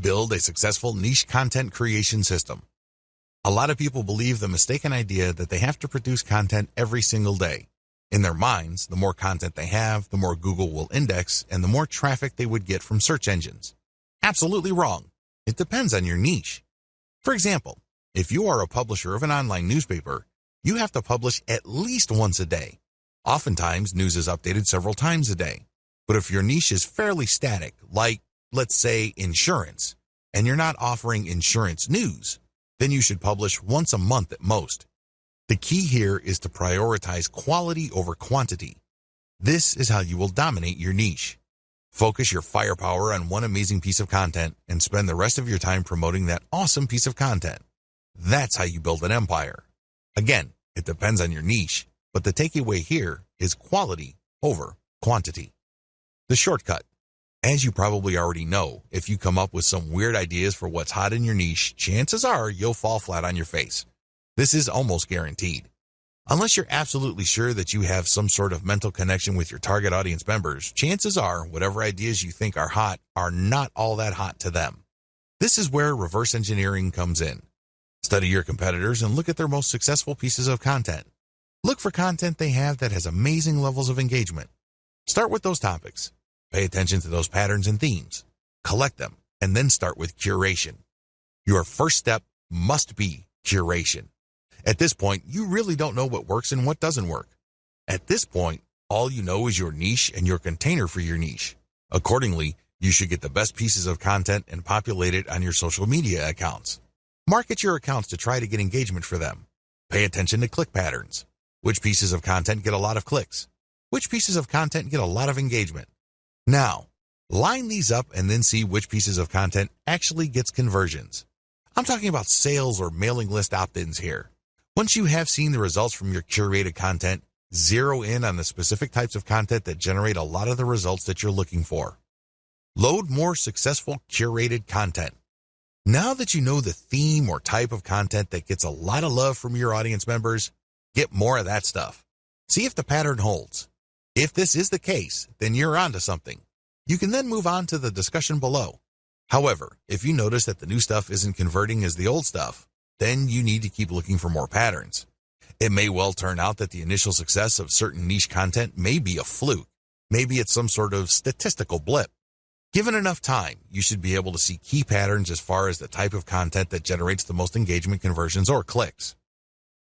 Build a successful niche content creation system. A lot of people believe the mistaken idea that they have to produce content every single day. In their minds, the more content they have, the more Google will index and the more traffic they would get from search engines. Absolutely wrong. It depends on your niche. For example, if you are a publisher of an online newspaper, you have to publish at least once a day. Oftentimes, news is updated several times a day. But if your niche is fairly static, like, let's say, insurance, and you're not offering insurance news, then you should publish once a month at most. The key here is to prioritize quality over quantity. This is how you will dominate your niche. Focus your firepower on one amazing piece of content and spend the rest of your time promoting that awesome piece of content. That's how you build an empire. Again, it depends on your niche, but the takeaway here is quality over quantity. The shortcut. As you probably already know, if you come up with some weird ideas for what's hot in your niche, chances are you'll fall flat on your face. This is almost guaranteed. Unless you're absolutely sure that you have some sort of mental connection with your target audience members, chances are whatever ideas you think are hot are not all that hot to them. This is where reverse engineering comes in. Study your competitors and look at their most successful pieces of content. Look for content they have that has amazing levels of engagement. Start with those topics. Pay attention to those patterns and themes. Collect them, and then start with curation. Your first step must be curation. At this point, you really don't know what works and what doesn't work. At this point, all you know is your niche and your container for your niche. Accordingly, you should get the best pieces of content and populate it on your social media accounts. Market your accounts to try to get engagement for them. Pay attention to click patterns. Which pieces of content get a lot of clicks? Which pieces of content get a lot of engagement? Now, line these up and then see which pieces of content actually gets conversions. I'm talking about sales or mailing list opt-ins here. Once you have seen the results from your curated content, zero in on the specific types of content that generate a lot of the results that you're looking for. Load more successful curated content. Now that you know the theme or type of content that gets a lot of love from your audience members, get more of that stuff. See if the pattern holds. If this is the case, then you're onto something. You can then move on to the discussion below. However, if you notice that the new stuff isn't converting as the old stuff, then you need to keep looking for more patterns. It may well turn out that the initial success of certain niche content may be a fluke. Maybe it's some sort of statistical blip. Given enough time, you should be able to see key patterns as far as the type of content that generates the most engagement, conversions, or clicks.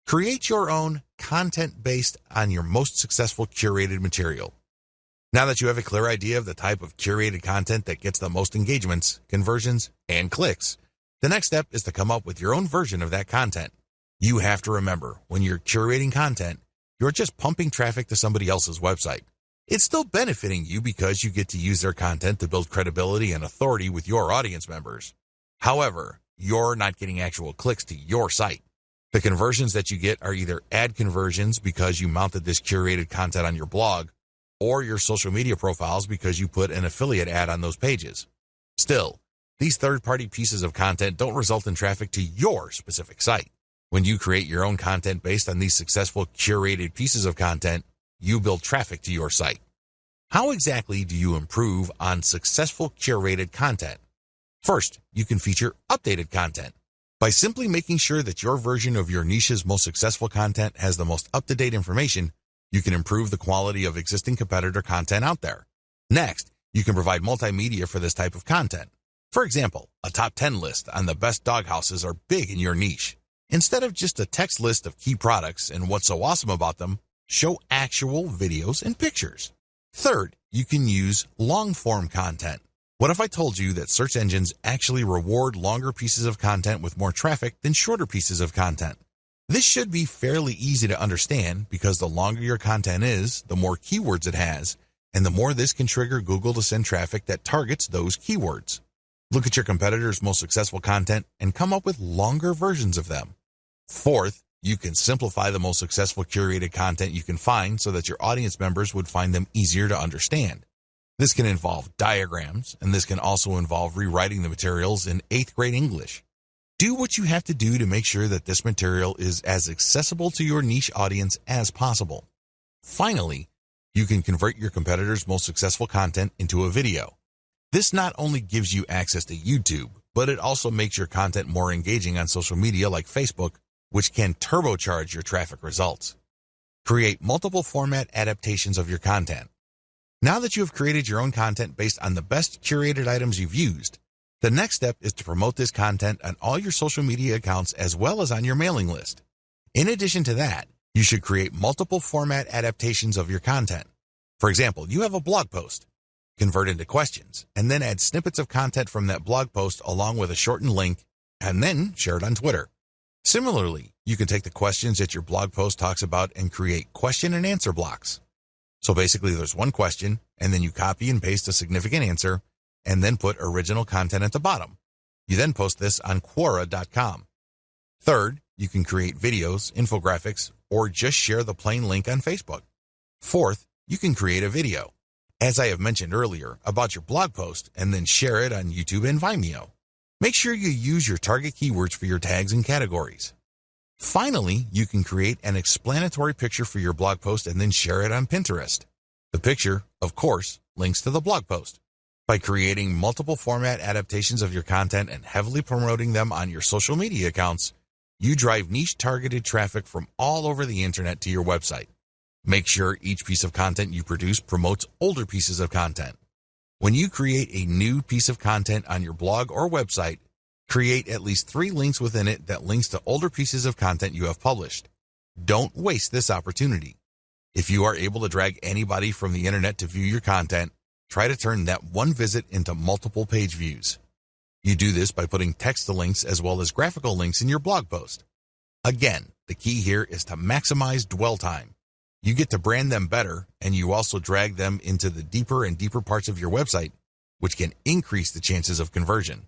Create your own content based on your most successful curated material. Now that you have a clear idea of the type of curated content that gets the most engagements, conversions, and clicks, the next step is to come up with your own version of that content. You have to remember, when you're curating content, you're just pumping traffic to somebody else's website. It's still benefiting you because you get to use their content to build credibility and authority with your audience members. However, you're not getting actual clicks to your site. The conversions that you get are either ad conversions because you mounted this curated content on your blog, or your social media profiles because you put an affiliate ad on those pages. Still, these third-party pieces of content don't result in traffic to your specific site. When you create your own content based on these successful curated pieces of content, you build traffic to your site. How exactly do you improve on successful curated content? First, you can feature updated content. By simply making sure that your version of your niche's most successful content has the most up-to-date information, you can improve the quality of existing competitor content out there. Next, you can provide multimedia for this type of content. For example, a top 10 list on the best dog houses are big in your niche. Instead of just a text list of key products and what's so awesome about them, show actual videos and pictures. Third, you can use long-form content. What if I told you that search engines actually reward longer pieces of content with more traffic than shorter pieces of content? This should be fairly easy to understand because the longer your content is, the more keywords it has, and the more this can trigger Google to send traffic that targets those keywords. Look at your competitors' most successful content and come up with longer versions of them. Fourth, you can simplify the most successful curated content you can find so that your audience members would find them easier to understand. This can involve diagrams, and this can also involve rewriting the materials in 8th grade English. Do what you have to do to make sure that this material is as accessible to your niche audience as possible. Finally, you can convert your competitors' most successful content into a video. This not only gives you access to YouTube, but it also makes your content more engaging on social media like Facebook, which can turbocharge your traffic results. Create multiple format adaptations of your content. Now that you have created your own content based on the best curated items you've used, the next step is to promote this content on all your social media accounts as well as on your mailing list. In addition to that, you should create multiple format adaptations of your content. For example, you have a blog post. Convert into questions, and then add snippets of content from that blog post along with a shortened link, and then share it on Twitter. Similarly, you can take the questions that your blog post talks about and create question and answer blocks. So basically there's one question, and then you copy and paste a significant answer, and then put original content at the bottom. You then post this on Quora.com. Third, you can create videos, infographics, or just share the plain link on Facebook. Fourth, you can create a video, as I have mentioned earlier, about your blog post and then share it on YouTube and Vimeo. Make sure you use your target keywords for your tags and categories. Finally, you can create an explanatory picture for your blog post and then share it on Pinterest. The picture, of course, links to the blog post. By creating multiple format adaptations of your content and heavily promoting them on your social media accounts, you drive niche targeted traffic from all over the internet to your website. Make sure each piece of content you produce promotes older pieces of content. When you create a new piece of content on your blog or website, create at least 3 links within it that links to older pieces of content you have published. Don't waste this opportunity. If you are able to drag anybody from the internet to view your content, try to turn that one visit into multiple page views. You do this by putting text to links as well as graphical links in your blog post. Again, the key here is to maximize dwell time. You get to brand them better, and you also drag them into the deeper and deeper parts of your website, which can increase the chances of conversion.